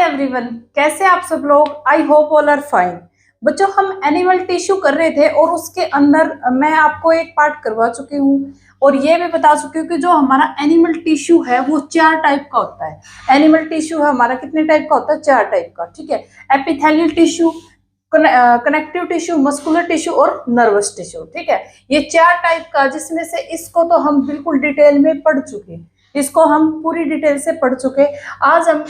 Everyone, कैसे आप सब लोग। I hope all are fine. बच्चों, हम एनिमल टिश्यू कर रहे थे और उसके अंदर मैं आपको एक पार्ट करवा चुकी हूँ और ये भी बता चुकी हूँ कि जो हमारा एनिमल टिश्यू है वो 4 टाइप का होता है। एनिमल टिश्यू हमारा कितने टाइप का होता है? 4 टाइप का। ठीक है, epithelial tissue, connective tissue, muscular tissue और नर्वस टिश्यू। ठीक है, ये 4 टाइप का, जिसमें से इसको तो हम बिल्कुल डिटेल में पढ़ चुके, इसको हम पूरी डिटेल से पढ़ चुके। आज हम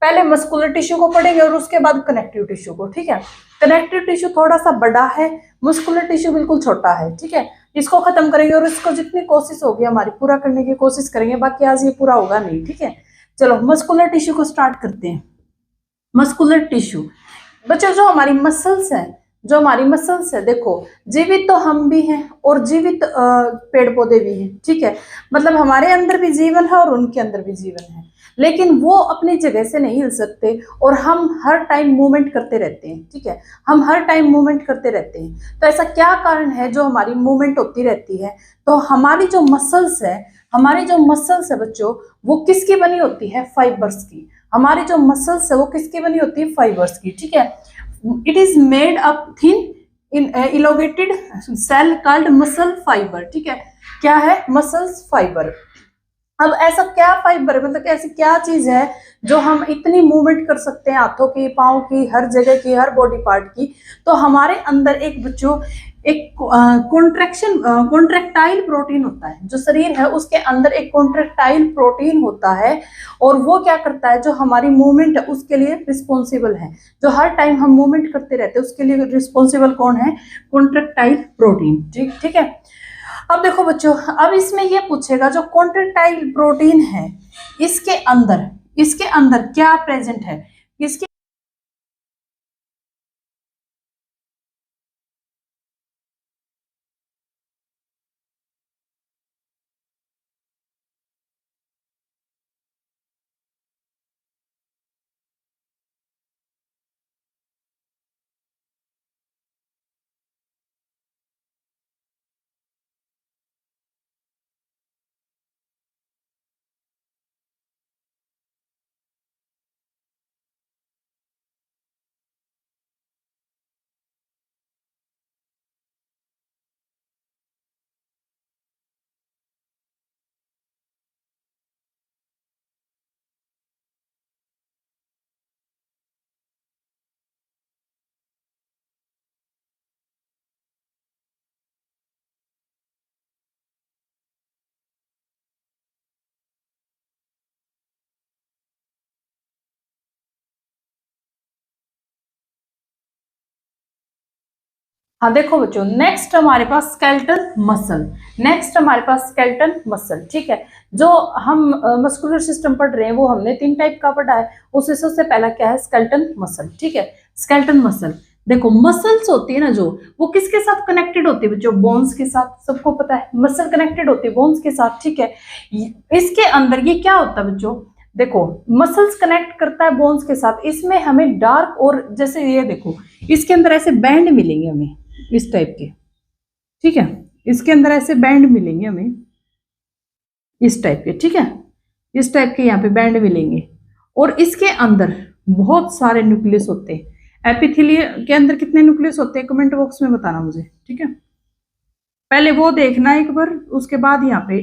पहले मस्कुलर टिश्यू को पढ़ेंगे और उसके बाद कनेक्टिव टिश्यू को। ठीक है, कनेक्टिव टिश्यू थोड़ा सा बड़ा है, मस्कुलर टिश्यू बिल्कुल छोटा है। ठीक है, इसको खत्म करेंगे और इसको जितनी कोशिश होगी हमारी पूरा करने की कोशिश करेंगे, बाकी आज ये पूरा होगा नहीं। ठीक है, चलो मस्कुलर टिश्यू को स्टार्ट करते हैं। मस्कुलर टिश्यू बच्चों, जो हमारी मसल्स है, देखो, जीवित तो हम भी हैं और जीवित पेड़ पौधे भी हैं। ठीक है, मतलब हमारे अंदर भी जीवन है और उनके अंदर भी जीवन है, लेकिन वो अपनी जगह से नहीं हिल सकते और हम हर टाइम मूवमेंट करते रहते हैं। ठीक है, हम हर टाइम मूवमेंट करते रहते हैं। तो ऐसा क्या कारण है जो हमारी मूवमेंट होती रहती है? तो हमारी जो मसल्स है बच्चों, वो किसकी बनी होती है? फाइबर्स की। हमारी जो मसल्स है वो किसकी बनी होती है? फाइबर्स की। ठीक है, it is made up thin in elongated cell called muscle fibre. ठीक है, क्या है? Muscles fibre. अब ऐसा क्या फाइबर है, मतलब ऐसी क्या चीज है जो हम इतनी मूवमेंट कर सकते हैं, हाथों की, पाँव की, हर जगह की, हर बॉडी पार्ट की? तो हमारे अंदर एक बच्चों एक कॉन्ट्रैक्टाइल प्रोटीन होता है। जो शरीर है उसके अंदर एक कॉन्ट्रैक्टाइल प्रोटीन होता है और वो क्या करता है? जो हमारी मूवमेंट है उसके लिए रिस्पॉन्सिबल है। जो हर टाइम हम मूवमेंट करते रहते हैं उसके लिए रिस्पॉन्सिबल कौन है? Contractile protein. ठीक है। अब देखो बच्चों, अब इसमें ये पूछेगा जो कॉन्ट्रैक्टाइल प्रोटीन है इसके अंदर क्या प्रेजेंट है? इसके हाँ देखो बच्चों, नेक्स्ट हमारे पास स्केलेटन मसल। ठीक है, जो हम मस्कुलर सिस्टम पढ़ रहे हैं वो हमने 3 टाइप का पढ़ा है। उससे सबसे पहला क्या है? Skeleton muscle. ठीक है, स्केलेटन मसल। देखो, मसल्स होती है ना जो, वो किसके साथ कनेक्टेड होती है बच्चों? बोन्स के साथ। सबको पता है मसल कनेक्टेड होती है बोन्स के साथ। ठीक है, इसके अंदर ये क्या होता है बच्चों? देखो, मसल्स कनेक्ट करता है बोन्स के साथ। इसमें हमें डार्क और, जैसे ये देखो, इसके अंदर ऐसे बैंड मिलेंगे हमें इस टाइप के। ठीक है, इसके अंदर ऐसे बैंड मिलेंगे हमें इस टाइप के। ठीक है, इस टाइप के यहाँ पे बैंड मिलेंगे और इसके अंदर बहुत सारे न्यूक्लियस होते हैं। एपिथेलियल के अंदर कितने न्यूक्लियस होते हैं? कमेंट बॉक्स में बताना मुझे। ठीक है, पहले वो देखना एक बार, उसके बाद यहाँ पे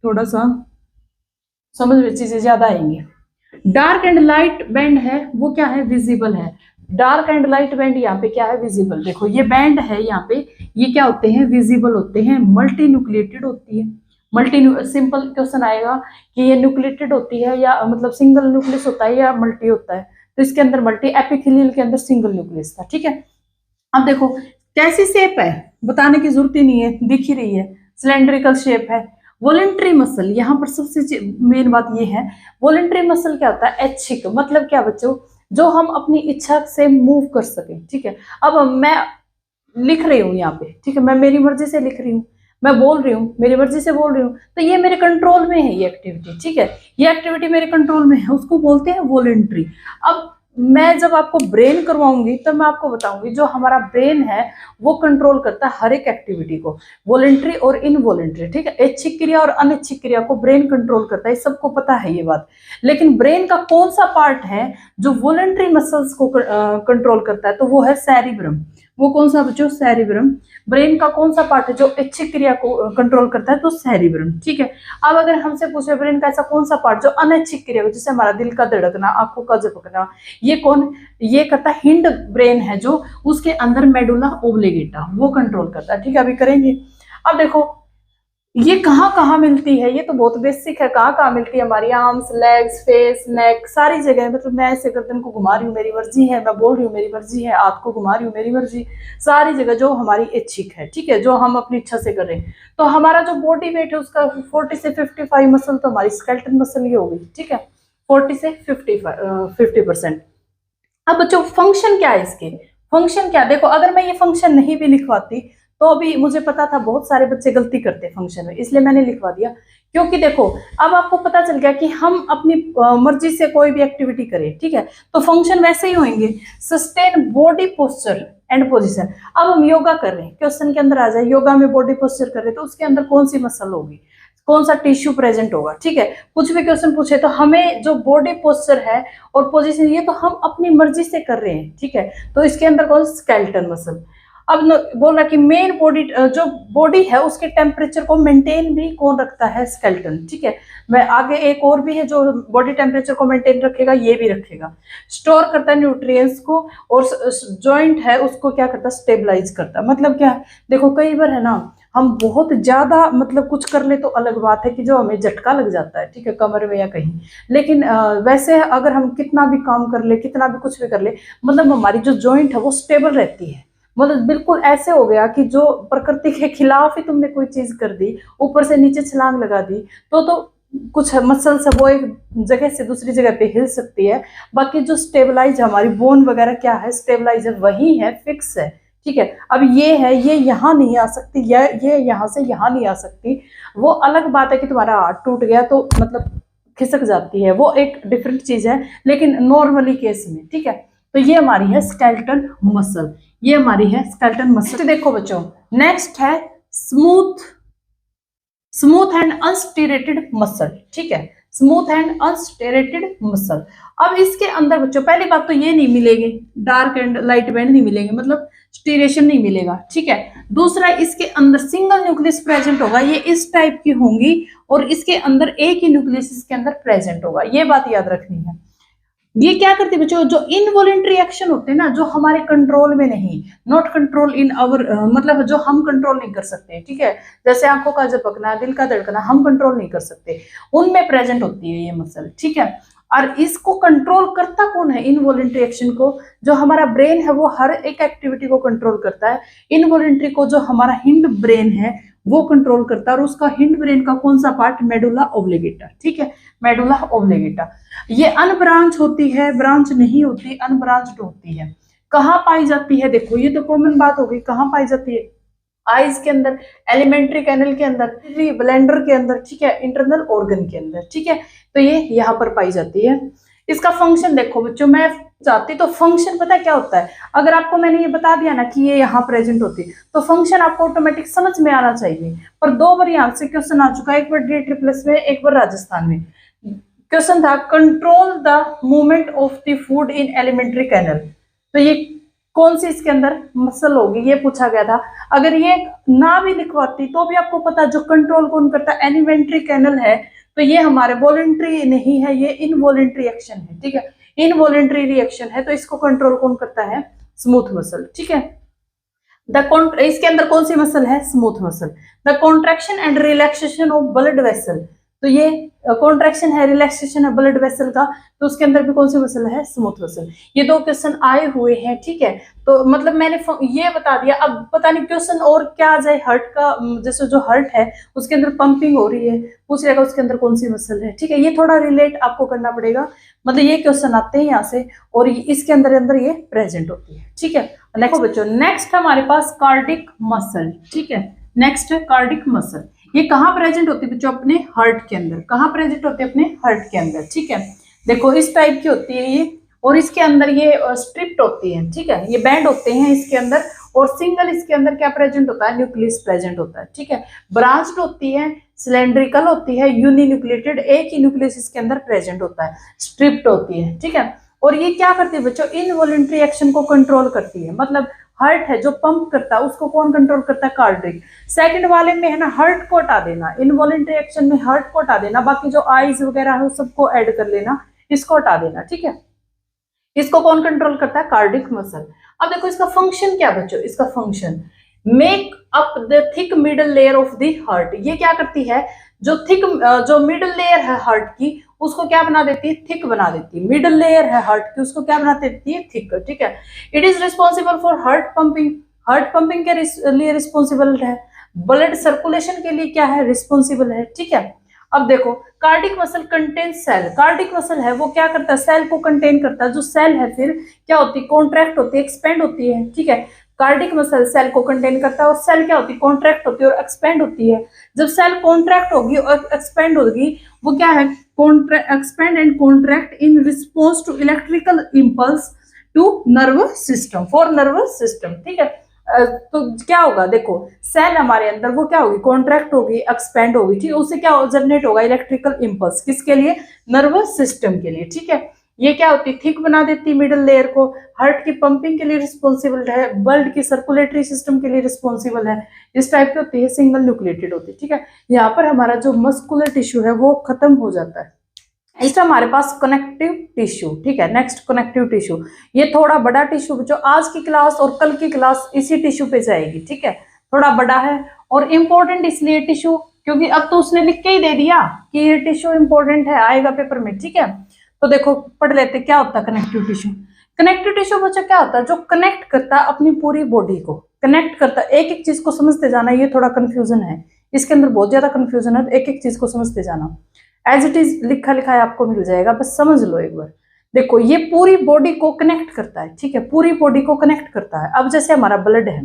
थोड़ा सा समझ में चीजें ज्यादा आएंगी। डार्क एंड लाइट बैंड है, वो क्या है? विजिबल है। डार्क एंड लाइट बैंड यहाँ पे क्या है? विजिबल। देखो, ये बैंड है यहाँ पे, ये क्या होते हैं? विजिबल होते हैं। मल्टी न्यूक्लिएटेड होती है। सिंपल क्वेश्चन आएगा कि ये न्यूक्लिएटेड होती है या मतलब सिंगल न्यूक्लियस होता है या मल्टी होता है? तो इसके अंदर मल्टी, एपिथेलियल के अंदर सिंगल न्यूक्लियस था। ठीक है, अब देखो कैसी शेप है, बताने की जरूरत ही नहीं है, दिख ही रही है, सिलेंड्रिकल शेप है। वॉलेंट्री मसल, यहाँ पर सबसे मेन बात ये है, वॉलेंट्री मसल क्या होता है? ऐच्छिक। मतलब क्या बच्चों? जो हम अपनी इच्छा से मूव कर सके। ठीक है, अब मैं लिख रही हूँ यहाँ पे, ठीक है, मैं मेरी मर्जी से लिख रही हूँ, मैं बोल रही हूँ, मेरी मर्जी से बोल रही हूँ, तो ये मेरे कंट्रोल में है ये एक्टिविटी। ठीक है, ये एक्टिविटी मेरे कंट्रोल में है, उसको बोलते हैं वॉलेंट्री। अब मैं जब आपको ब्रेन करवाऊंगी तब मैं आपको बताऊंगी जो हमारा ब्रेन है वो कंट्रोल करता है हर एक एक्टिविटी को, वॉलेंट्री और इनवॉलेंट्री, ठीक है। ऐच्छिक क्रिया और अनैच्छिक क्रिया को ब्रेन कंट्रोल करता है, सबको पता है ये बात। लेकिन ब्रेन का कौन सा पार्ट है जो वॉलेंट्री मसल्स को कंट्रोल करता है, तो वो है सेरिब्रम। वो कौन सा बच्चों? सेरिब्रम। ब्रेन का कौन सा पार्ट है जो ऐच्छिक क्रिया को कंट्रोल करता है? तो सेरिब्रम, ठीक है। अब अगर हमसे पूछे ब्रेन का ऐसा कौन सा पार्ट जो अनैच्छिक क्रिया को, जैसे हमारा दिल का धड़कना, आंखों का झपकना, ये करता है हिंड ब्रेन है जो, उसके अंदर मेडुला ओब्लिगेटा, वो कंट्रोल करता है, ठीक है। अभी करेंगे। अब देखो ये कहाँ कहाँ मिलती है, ये तो बहुत बेसिक है। कहाँ कहाँ मिलती है? हमारी आर्म्स, लेग्स, फेस, नेक, सारी जगह। मतलब मैं ऐसे गर्दन को घुमा रही हूँ मेरी मर्जी है, मैं बोल रही हूँ मेरी मर्जी है, हाथ को घुमा रही हूँ मेरी मर्जी, सारी जगह जो हमारी इच्छिक है, ठीक है, जो हम अपनी इच्छा से कर रहे हैं। तो हमारा जो बॉडी वेट है उसका 40 से 55 मसल तो हमारी स्केलेटन मसल ही होगी, ठीक है, 40 से 50%। अब बच्चों फंक्शन क्या है इसके? फंक्शन क्या? देखो अगर मैं ये फंक्शन नहीं भी लिखवाती तो अभी मुझे पता था बहुत सारे बच्चे गलती करते फंक्शन में, इसलिए मैंने लिखवा दिया। क्योंकि देखो अब आपको पता चल गया कि हम अपनी मर्जी से कोई भी एक्टिविटी करें, ठीक है, तो फंक्शन वैसे ही होंगे। Sustain body posture and position. अब हम योगा कर रहे हैं, क्वेश्चन के अंदर आ जाए योगा में बॉडी पोस्चर कर रहे हैं, तो उसके अंदर कौन सी मसल होगी, कौन सा टिश्यू प्रेजेंट होगा, ठीक है। कुछ भी क्वेश्चन पूछे तो हमें जो बॉडी पोस्चर है और पोजीशन, ये तो हम अपनी मर्जी से कर रहे हैं, ठीक है। तो इसके अंदर कौन? Skeleton muscle. अब बोल रहा कि मेन बॉडी, जो बॉडी है उसके टेम्परेचर को मेंटेन भी कौन रखता है? स्केलेटन, ठीक है। मैं आगे एक और भी है जो बॉडी टेम्परेचर को मेंटेन रखेगा, ये भी रखेगा। स्टोर करता है न्यूट्रिएंट्स को, और जॉइंट है उसको क्या करता है? स्टेबलाइज करता है। मतलब क्या है? देखो कई बार है ना हम बहुत ज्यादा मतलब कुछ कर ले तो अलग बात है कि जो हमें झटका लग जाता है, ठीक है, कमर में या कहीं। लेकिन वैसे अगर हम कितना भी काम कर ले, कितना भी कुछ भी कर ले, मतलब हमारी जो जॉइंट है वो स्टेबल रहती है। मतलब बिल्कुल ऐसे हो गया कि जो प्रकृति के खिलाफ ही तुमने कोई चीज कर दी, ऊपर से नीचे छलांग लगा दी, तो कुछ मसल्स है वो एक जगह से दूसरी जगह पे हिल सकती है। बाकी जो स्टेबलाइज हमारी बोन वगैरह क्या है, स्टेबलाइजर वही है, फिक्स है, ठीक है। अब ये है, ये यहाँ नहीं आ सकती, ये यहाँ से यहाँ नहीं आ सकती। वो अलग बात है कि तुम्हारा हाथ टूट गया तो मतलब खिसक जाती है, वो एक डिफरेंट चीज है, लेकिन नॉर्मली केस में, ठीक है। तो ये हमारी है स्केलेटन मसल, ये हमारी है स्केलेटन मसल। तो देखो बच्चों नेक्स्ट है स्मूथ एंड अनस्टिरेटेड मसल, ठीक है, स्मूथ एंड अनस्टिरेटेड मसल। अब इसके अंदर बच्चों पहली बात तो ये नहीं मिलेगी, डार्क एंड लाइट बैंड नहीं मिलेंगे, मतलब स्टीरेशन नहीं मिलेगा, ठीक है। दूसरा इसके अंदर सिंगल न्यूक्लियस प्रेजेंट होगा, ये इस टाइप की होंगी, और इसके अंदर एक ही न्यूक्लियस इसके अंदर प्रेजेंट होगा, ये बात याद रखनी है। ये क्या करते हैं बच्चों? जो इनवॉलेंट्री एक्शन होते हैं ना, जो हमारे कंट्रोल में नहीं, नॉट कंट्रोल इन आवर, मतलब जो हम कंट्रोल नहीं कर सकते, ठीक है, जैसे आंखों का झपकना, दिल का धड़कना, हम कंट्रोल नहीं कर सकते, उनमें प्रेजेंट होती है ये मसल, ठीक है। और इसको कंट्रोल करता कौन है? इनवॉलेंट्री एक्शन को जो हमारा ब्रेन है वो हर एक एक्टिविटी को कंट्रोल करता है, इनवॉलेंट्री को जो हमारा हिंड ब्रेन है वो कंट्रोल करता है। और उसका हिंड ब्रेन का कौन सा पार्ट? मेडुला ओब्लिगेटा, ठीक है, मेडुला ओब्लिगेटा। ये अनब्रांच होती है, ब्रांच नहीं होती, अनब्रांच्ड होती है। कहाँ पाई जाती है? देखो ये तो कॉमन बात हो गई, कहाँ पाई जाती है? आईज के अंदर, एलिमेंट्री कैनल के अंदर, ब्लेंडर के अंदर, ठीक है, इंटरनल ऑर्गन के अंदर, ठीक है। तो ये यहाँ पर पाई जाती है। इसका फंक्शन देखो बच्चों, मैं चाहती तो फंक्शन पता क्या होता है, अगर आपको मैंने ये बता दिया ना कि ये यहाँ प्रेजेंट होती है तो फंक्शन आपको ऑटोमेटिक समझ में आना चाहिए। पर 2 बार यहाँ से क्वेश्चन आ चुका है, एक बार DSSS में, एक बार राजस्थान में। क्वेश्चन था control the movement of the food in elementary canal, तो ये कौन सी इसके अंदर मसल होगी, ये पूछा गया था। अगर ये ना भी लिखवाती तो भी आपको पता जो कंट्रोल कौन करता है, एलिमेंट्री कैनल है, तो ये हमारे वॉलेंट्री नहीं है, ये इनवॉलेंट्री एक्शन है, ठीक है, इनवॉलेंट्री रिएक्शन है, तो इसको कंट्रोल कौन करता है? स्मूथ मसल, ठीक है। इसके अंदर कौन सी मसल है? Smooth muscle. The contraction and relaxation of blood vessel, तो ये कॉन्ट्रैक्शन है, रिलैक्सेशन है ब्लड वेसल का, तो उसके अंदर भी कौन सी मसल है? Smooth muscle. ये 2 क्वेश्चन आए हुए हैं, ठीक है। तो मतलब मैंने ये बता दिया, अब पता नहीं क्वेश्चन और क्या आ जाए। हार्ट का, जैसे जो हार्ट है उसके अंदर पंपिंग हो रही है, पूछ रहेगा उसके अंदर कौन सी मसल है, ठीक है। ये थोड़ा रिलेट आपको करना पड़ेगा, मतलब ये क्वेश्चन आते हैं यहाँ से, और इसके अंदर ये प्रेजेंट होती है, ठीक है। नेक्स्ट बच्चों, नेक्स्ट हमारे पास कार्डिक मसल, ठीक है, नेक्स्ट है कार्डिक मसल। ये कहाँ प्रेजेंट होती है बच्चों? अपने हार्ट के अंदर। कहाँ प्रेजेंट होती है? अपने हार्ट के अंदर, ठीक है। देखो इस टाइप की होती है ये, और इसके अंदर ये स्ट्रिप्ट होती है, ठीक है, ये बैंड होते हैं इसके अंदर, और सिंगल इसके अंदर क्या प्रेजेंट होता है, न्यूक्लियस प्रेजेंट होता है, ठीक है। ब्रांच्ड होती है, सिलेंड्रिकल होती है, यूनिन्यूक्लिएटेड, एक ही न्यूक्लियस इसके अंदर प्रेजेंट होता है, स्ट्रिप्ट होती है, ठीक है। और ये क्या करती है बच्चों, इनवॉलंटरी एक्शन को कंट्रोल करती है, मतलब हार्ट है जो पंप करता है उसको कौन कंट्रोल करता है, कार्डियक। सेकंड वाले में है ना हार्ट को हटा देना, इनवॉलंटरी एक्शन में हार्ट को हटा देना, बाकी जो आईज वगैरह है सबको ऐड कर लेना, इसको हटा देना, ठीक है। इसको कौन कंट्रोल करता है, कार्डियक मसल। अब देखो इसका फंक्शन क्या बच्चों, इसका function make up the thick middle layer of the heart. ये क्या करती है, जो थिक जो मिडल लेयर है हार्ट की उसको क्या बना देती है, थिक बना देती है। मिडल लेयर है हार्ट की उसको क्या बना देती है, थिक, ठीक है। It is responsible for heart pumping, heart pumping के लिए रिस्पॉन्सिबल है, ब्लड सर्कुलेशन के लिए क्या है, रिस्पॉन्सिबल है, ठीक है। अब देखो cardiac muscle contain cell, cardiac muscle है वो क्या करता है, सेल को कंटेन करता है। जो सेल है फिर क्या होती है, कॉन्ट्रैक्ट होती है, एक्सपेंड होती है, ठीक है। कार्डिक मसल सेल को कंटेन करता है और सेल क्या होती है, कॉन्ट्रैक्ट होती है और एक्सपेंड होती है। जब सेल कॉन्ट्रैक्ट होगी और एक्सपेंड होगी वो क्या है, expand and contract in response to electrical impulse to nervous system, for nervous system, ठीक है। तो क्या होगा देखो, सेल हमारे अंदर वो क्या होगी, कॉन्ट्रैक्ट होगी, एक्सपेंड होगी, ठीक है। उससे क्या जनरेट होगा, इलेक्ट्रिकल इम्पल्स, किसके लिए, नर्वस सिस्टम के लिए, ठीक है। ये क्या होती है, थिक बना देती है मिडल लेयर को, हार्ट की पंपिंग के लिए रिस्पॉन्सिबल है, ब्लड की सर्कुलेटरी सिस्टम के लिए रिस्पॉन्सिबल है, इस टाइप की होती है, सिंगल न्यूक्लिएटेड होती है, ठीक है। यहाँ पर हमारा जो मस्कुलर टिश्यू है वो खत्म हो जाता है। इस हमारे पास कनेक्टिव टिश्यू, ठीक है। नेक्स्ट कनेक्टिव टिश्यू, ये थोड़ा बड़ा टिश्यू जो आज की क्लास और कल की क्लास इसी टिश्यू पे जाएगी, ठीक है। थोड़ा बड़ा है और इम्पोर्टेंट इसलिए टिश्यू क्योंकि अब तो उसने लिख के ही दे दिया कि ये टिश्यू इंपॉर्टेंट है, आएगा पेपर में, ठीक है। तो देखो पढ़ लेते क्या होता है कनेक्टिव टिश्यू। कनेक्टिव टिश्यू बच्चा क्या होता है, जो कनेक्ट करता है अपनी पूरी बॉडी को, कनेक्ट करता है। एक एक चीज को समझते जाना, ये थोड़ा कंफ्यूजन है इसके अंदर, बहुत ज्यादा कंफ्यूजन है, तो एक एक चीज को समझते जाना। एज इट इज लिखा लिखा आपको मिल जाएगा, बस समझ लो एक बार। देखो ये पूरी बॉडी को कनेक्ट करता है, ठीक है, पूरी बॉडी को कनेक्ट करता है। अब जैसे हमारा ब्लड है,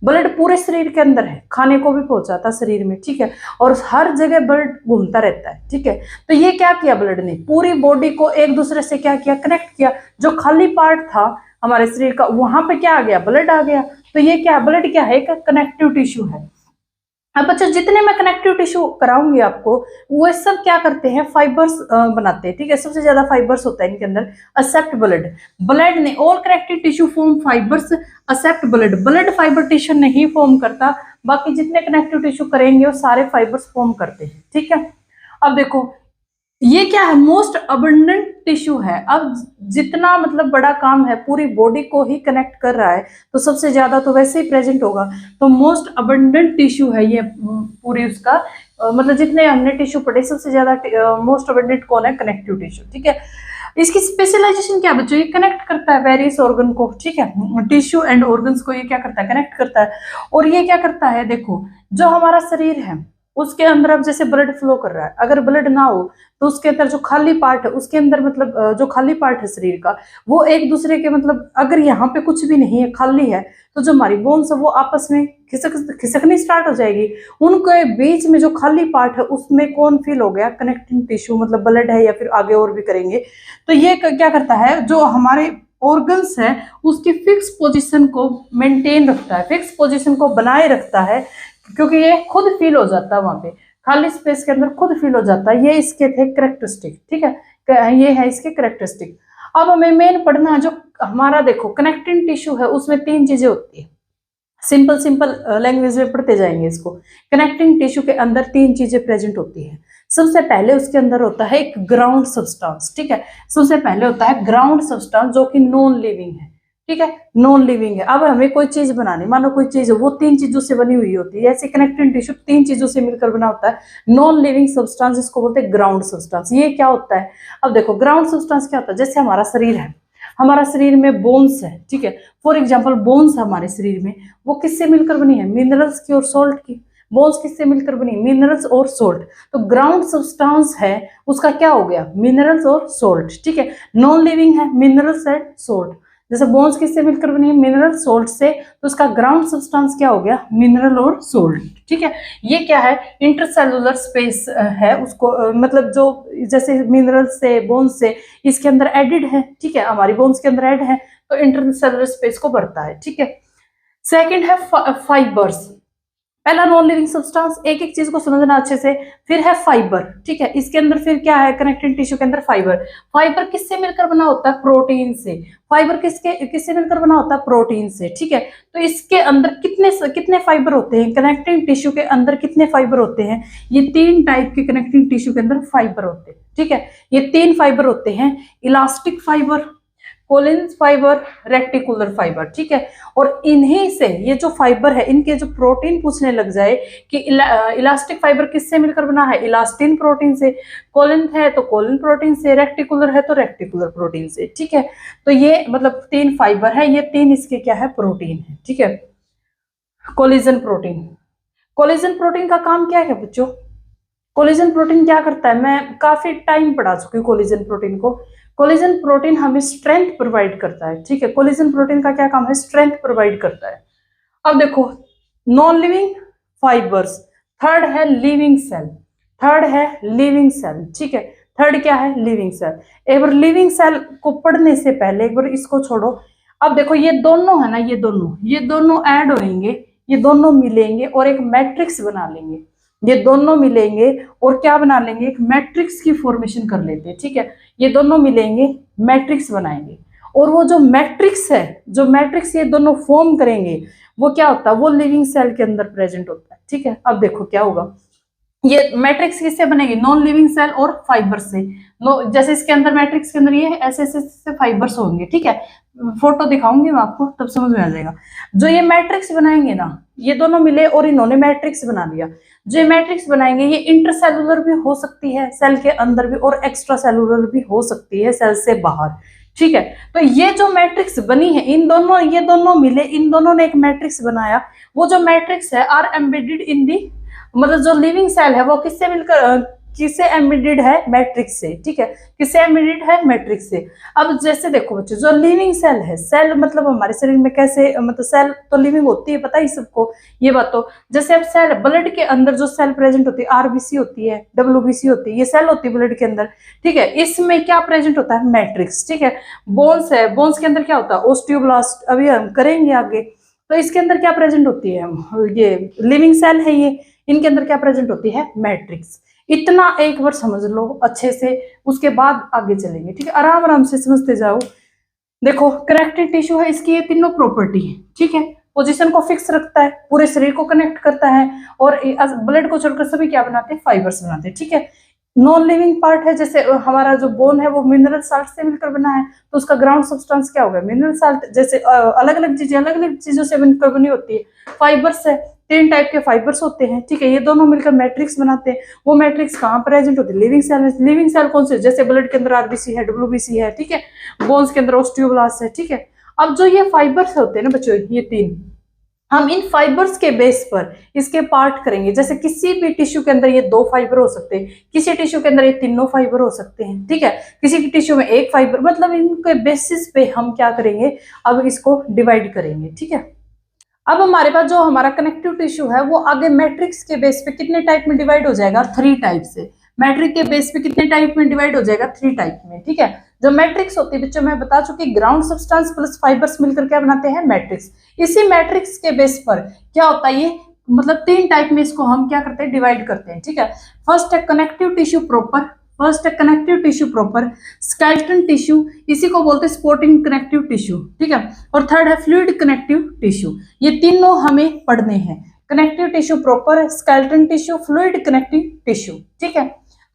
ब्लड पूरे शरीर के अंदर है, खाने को भी पहुंचाता है शरीर में, ठीक है, और हर जगह ब्लड घूमता रहता है, ठीक है। तो ये क्या किया ब्लड ने, पूरी बॉडी को एक दूसरे से क्या किया, कनेक्ट किया। जो खाली पार्ट था हमारे शरीर का वहां पे क्या आ गया, ब्लड आ गया। तो ये क्या, ब्लड क्या है, एक कनेक्टिव टिश्यू है। अब बच्चों जितने मैं कनेक्टिव टिश्यू कराऊंगी आपको वो सब क्या करते हैं, फाइबर्स बनाते हैं, ठीक है। सबसे ज्यादा फाइबर्स होता है इनके अंदर, एक्सेप्ट ब्लड, ब्लड ने all connective tissue form fibres except blood, blood fibre tissue नहीं फॉर्म करता, बाकी जितने कनेक्टिव टिश्यू करेंगे वो सारे फाइबर्स फॉर्म करते हैं, ठीक है। अब देखो ये क्या है, मोस्ट अबंडेंट टिश्यू है। अब जितना मतलब बड़ा काम है, पूरी बॉडी को ही कनेक्ट कर रहा है, तो सबसे ज्यादा तो वैसे ही प्रेजेंट होगा, तो मोस्ट अबंडेंट टिश्यू है ये पूरी उसका, मतलब जितने हमने टिश्यू पढ़े सबसे ज्यादा मोस्ट अबंडेंट कौन है, कनेक्टिव टिश्यू, ठीक है। इसकी स्पेशलाइजेशन क्या बच्चों, ये कनेक्ट करता है वेरियस ऑर्गन को, ठीक है, टिश्यू एंड ऑर्गन्स को ये क्या करता है, कनेक्ट करता है। और ये क्या करता है, देखो जो हमारा शरीर है उसके अंदर अब जैसे ब्लड फ्लो कर रहा है, अगर ब्लड ना हो तो उसके अंदर जो खाली पार्ट है उसके अंदर मतलब जो खाली पार्ट है शरीर का वो एक दूसरे के मतलब अगर यहाँ पे कुछ भी नहीं है, खाली है, तो जो हमारी बोन्स है वो आपस में खिसकनी स्टार्ट हो जाएगी। उनके बीच में जो खाली पार्ट है उसमें कौन फिल हो गया, कनेक्टिंग टिश्यू, मतलब ब्लड है या फिर आगे और भी करेंगे। तो ये क्या करता है, जो हमारे ऑर्गन्स है उसकी फिक्स पोजीशन को मेंटेन रखता है, फिक्स पोजीशन को बनाए रखता है, क्योंकि ये खुद फील हो जाता है वहां पे खाली स्पेस के अंदर, खुद फील हो जाता है। ये इसके थे करेक्टरिस्टिक, ठीक है, ये है इसके करेक्टरिस्टिक। अब हमें मेन पढ़ना है जो हमारा, देखो कनेक्टिंग टिश्यू है उसमें तीन चीजें होती है, सिंपल सिंपल लैंग्वेज में पढ़ते जाएंगे इसको। कनेक्टिंग टिश्यू के अंदर तीन चीजें प्रेजेंट होती है। सबसे पहले उसके अंदर होता है एक ग्राउंड सब्सटेंस, ठीक है, सबसे पहले होता है ग्राउंड सब्सटेंस जो कि नॉन लिविंग है, ठीक है, नॉन लिविंग है। अब हमें कोई चीज बनानी, मानो कोई चीज है वो तीन चीजों से बनी हुई होती है, ऐसे कनेक्टिंग टिश्यू तीन चीजों से मिलकर बना होता है, नॉन लिविंग सब्सटेंस, जिसको बोलते हैं ग्राउंड सब्सटेंस। ये क्या होता है, अब देखो ग्राउंड सब्सटेंस क्या होता है, जैसे हमारा शरीर है, हमारा शरीर में बोन्स है, ठीक है, फॉर एग्जाम्पल बोन्स हमारे शरीर में वो किससे मिलकर बनी है, मिनरल्स की और सॉल्ट की। बोन्स किससे मिलकर बनी, मिनरल्स और सोल्ट। तो ग्राउंड सब्सटेंस है उसका क्या हो गया, मिनरल्स और सोल्ट, ठीक है, नॉन लिविंग है, मिनरल्स एंड सोल्ट। जैसे बोन्स किससे मिलकर बनी है, मिनरल सोल्ट से, तो उसका ग्राउंड सब्सटेंस क्या हो गया, मिनरल और सोल्ट। ठीक है, ये क्या है, इंटरसेलुलर स्पेस है उसको मतलब जो जैसे मिनरल से बोन्स से इसके अंदर एडिड है। ठीक है, हमारी बोन्स के अंदर ऐड है तो इंटरसेलुलर स्पेस को बढ़ता है। ठीक है, सेकंड है फाइबर्स। पहला नॉन लिविंग सब्सटेंस, एक एक चीज को समझना अच्छे से। फिर है फाइबर। ठीक है, इसके अंदर फिर क्या है, कनेक्टिंग टिश्यू के अंदर फाइबर। फाइबर किससे मिलकर बना होता है, प्रोटीन से। फाइबर किससे मिलकर बना होता है, प्रोटीन से। ठीक है, तो इसके अंदर कितने फाइबर होते हैं, कनेक्टिंग टिश्यू के अंदर कितने फाइबर होते हैं, ये 3 टाइप के कनेक्टिंग टिश्यू के अंदर फाइबर होते हैं। ठीक है, ये 3 फाइबर होते हैं, elastic fibre, collagen fibre, reticular fibre. ठीक है, और इन्हीं से ये जो फाइबर है, इनके जो प्रोटीन पूछने लग जाए कि इलास्टिक फाइबर किससे मिलकर बना है, इलास्टिन प्रोटीन से। कोलिन है तो कोलिन प्रोटीन से, रेक्टिकुलर है तो रेक्टिकुलर प्रोटीन से। ठीक है, तो ये मतलब 3 फाइबर है, ये 3 इसके क्या है, प्रोटीन है। ठीक है, कोलिजन प्रोटीन। कोलिजन प्रोटीन का काम क्या है बच्चों, कोलिजन प्रोटीन क्या करता है, मैं काफी टाइम पढ़ा चुकी हूँ कोलिजन प्रोटीन को। कोलिजन प्रोटीन हमें स्ट्रेंथ प्रोवाइड करता है। ठीक है, कोलिजन प्रोटीन का क्या काम है, स्ट्रेंथ प्रोवाइड करता है। अब देखो, नॉन लिविंग फाइबर्स, थर्ड है लिविंग सेल, थर्ड है लिविंग सेल। ठीक है, थर्ड क्या है, लिविंग सेल। एक बार लिविंग सेल को पढ़ने से पहले एक बार इसको छोड़ो। अब देखो ये दोनों है ना, ये दोनों ऐड होंगे, ये दोनों मिलेंगे और एक मैट्रिक्स बना लेंगे। ये दोनों मिलेंगे और क्या बना लेंगे, एक मैट्रिक्स की फॉर्मेशन कर लेते हैं। ठीक है, ये दोनों मिलेंगे, मैट्रिक्स बनाएंगे, और वो जो मैट्रिक्स है, जो मैट्रिक्स ये दोनों फॉर्म करेंगे, वो क्या होता है, वो लिविंग सेल के अंदर प्रेजेंट होता है। ठीक है, अब देखो क्या होगा, ये मैट्रिक्स किससे बनेगी, नॉन लिविंग सेल और फाइबर से। जैसे इसके अंदर मैट्रिक्स के अंदर ये ऐसे ऐसे फाइबर्स होंगे। ठीक है, फोटो दिखाऊंगी मैं आपको, तब समझ में आ जाएगा। जो ये मैट्रिक्स बनाएंगे ना, ये दोनों मिले और इन्होंने मैट्रिक्स बना लिया। जो ये मैट्रिक्स बनाएंगे, ये इंटरसेलुलर भी हो सकती है, सेल के अंदर भी, और एक्स्ट्रा सेलुलर भी हो सकती है, सेल से बाहर। ठीक है, तो ये जो मैट्रिक्स बनी है, ये दोनों मिले, इन दोनों ने एक मैट्रिक्स बनाया। वो जो मैट्रिक्स है आर एम्बेडेड इन दी, मतलब जो लिविंग सेल है वो किससे एम्बेडेड है, मैट्रिक्स से। ठीक है, किससे एम्बेडेड है, मैट्रिक्स से। अब जैसे देखो बच्चों, जो लिविंग सेल है, सेल मतलब हमारे शरीर में कैसे, मतलब सेल तो लिविंग होती है, पता ही सबको ये बात। तो जैसे अब सेल, ब्लड के अंदर जो सेल प्रेजेंट होती है, आरबीसी होती है, डब्ल्यूबीसी होती है, ये सेल होती है ब्लड के अंदर। ठीक है, इसमें क्या प्रेजेंट होता है, मैट्रिक्स। ठीक है, बोन्स है, बोन्स के अंदर क्या होता है, ओस्टियोब्लास्ट, अभी हम करेंगे आगे। तो इसके अंदर क्या प्रेजेंट होती है, ये लिविंग सेल है, ये इनके अंदर क्या प्रेजेंट होती है, मैट्रिक्स। इतना एक बार समझ लो अच्छे से, उसके बाद आगे चलेंगे। ठीक है, आराम आराम से समझते जाओ। देखो, कनेक्टिव टिश्यू है, इसकी ये तीनों प्रॉपर्टी है। ठीक है, पोजीशन को फिक्स रखता है, पूरे शरीर को कनेक्ट करता है, और ब्लड को छोड़कर सभी क्या बनाते हैं, फाइबर्स बनाते हैं। ठीक है, नॉन लिविंग पार्ट है, जैसे हमारा जो बोन है वो मिनरल साल्ट से मिलकर बना है, तो उसका ग्राउंड सब्सटेंस क्या होगा, मिनरल साल्ट। जैसे अलग अलग चीजों से मिलकर बनी होती है। फाइबर्स है, 3 टाइप के फाइबर्स होते हैं। ठीक है, ये दोनों मिलकर मैट्रिक्स बनाते हैं। वो मैट्रिक्स कहाँ प्रेजेंट होती है, लिविंग सेल में। लिविंग सेल कौन से, जैसे ब्लड के अंदर आरबीसी है, डब्ल्यूबीसी है। ठीक है, बोन्स के अंदर ओस्टियोब्लास्ट है। ठीक है, अब जो ये फाइबर्स होते हैं ना बच्चों, ये 3, हम इन फाइबर्स के बेस पर इसके पार्ट करेंगे। जैसे किसी भी टिश्यू के अंदर ये 2 फाइबर हो सकते हैं, किसी टिश्यू के अंदर ये तीनों फाइबर हो सकते हैं। ठीक है, किसी की टिश्यू में 1 फाइबर, मतलब इनके बेसिस पे हम क्या करेंगे, अब इसको डिवाइड करेंगे। ठीक है, अब हमारे पास जो हमारा कनेक्टिव टिश्यू है वो आगे मैट्रिक्स के बेस पे कितने टाइप में डिवाइड हो जाएगा, 3 टाइप से। मैट्रिक के बेस पे कितने टाइप में डिवाइड हो जाएगा, 3 टाइप में। ठीक है, जो मैट्रिक्स होती है बच्चों, मैं बता चुकी, ग्राउंड सब्सटेंस प्लस फाइबर्स मिलकर क्या बनाते हैं, मैट्रिक्स। इसी मैट्रिक्स के बेस पर क्या होता है, ये मतलब 3 टाइप में इसको हम क्या करते हैं, डिवाइड करते हैं। ठीक है, फर्स्ट है connective tissue proper, connective tissue proper, skeleton tissue, इसी को बोलते हैं सपोर्टिंग कनेक्टिव टिश्यू। ठीक है, और थर्ड है फ्लूइड कनेक्टिव टिश्यू। ये तीनों हमें पढ़ने हैं, connective tissue proper, skeleton tissue, fluid connective tissue. ठीक है,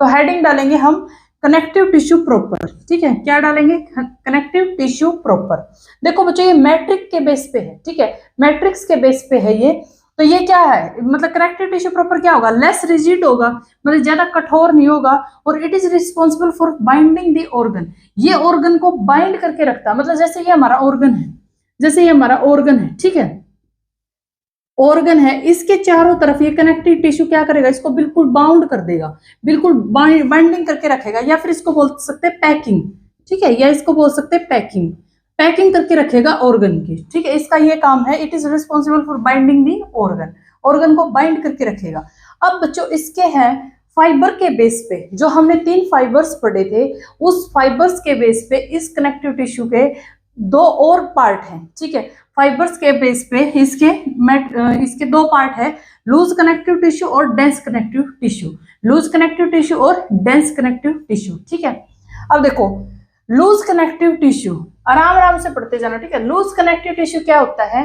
तो हेडिंग डालेंगे हम कनेक्टिव टिश्यू प्रॉपर। ठीक है, क्या डालेंगे, कनेक्टिव टिश्यू प्रॉपर। देखो बच्चों, ये मैट्रिक के बेस पे है। ठीक है, मैट्रिक्स के बेस पे है ये। तो ये क्या है, मतलब कनेक्टिव टिश्यू प्रॉपर क्या होगा, लेस रिजिड होगा, मतलब ज्यादा कठोर नहीं होगा, और it is responsible for binding the organ. ये ऑर्गन को बाइंड करके रखता है, मतलब जैसे ये हमारा ऑर्गन है, ठीक है, ऑर्गन है, इसके चारों तरफ ये कनेक्टिव टिश्यू क्या करेगा, इसको बिल्कुल बाउंड कर देगा, बिल्कुल बाइंडिंग करके रखेगा, या फिर इसको बोल सकते हैं पैकिंग। ठीक है, या इसको बोल सकते हैं पैकिंग। पैकिंग करके रखेगा ऑर्गन की, ठीक है, इसका ये काम है। It is responsible for binding the organ, organ को बाइंड करके रखेगा। अब बच्चों इसके हैं फाइबर के बेस पे, जो हमने 3 फाइबर्स पढ़े थे, उस फाइबर्स के बेस पे इस कनेक्टिव टिश्यू के 2 और पार्ट हैं, ठीक है। फाइबर्स के बेस पे इसके 2 पार्ट है, लूज कनेक्टिव टिश्यू और dense connective tissue, loose connective tissue और डेंस कनेक्टिव टिश्यू, ठीक है। अब देखो लूज कनेक्टिव टिश्यू, आराम आराम से पढ़ते जाना, ठीक है। लूज कनेक्टिव टिश्यू क्या होता है,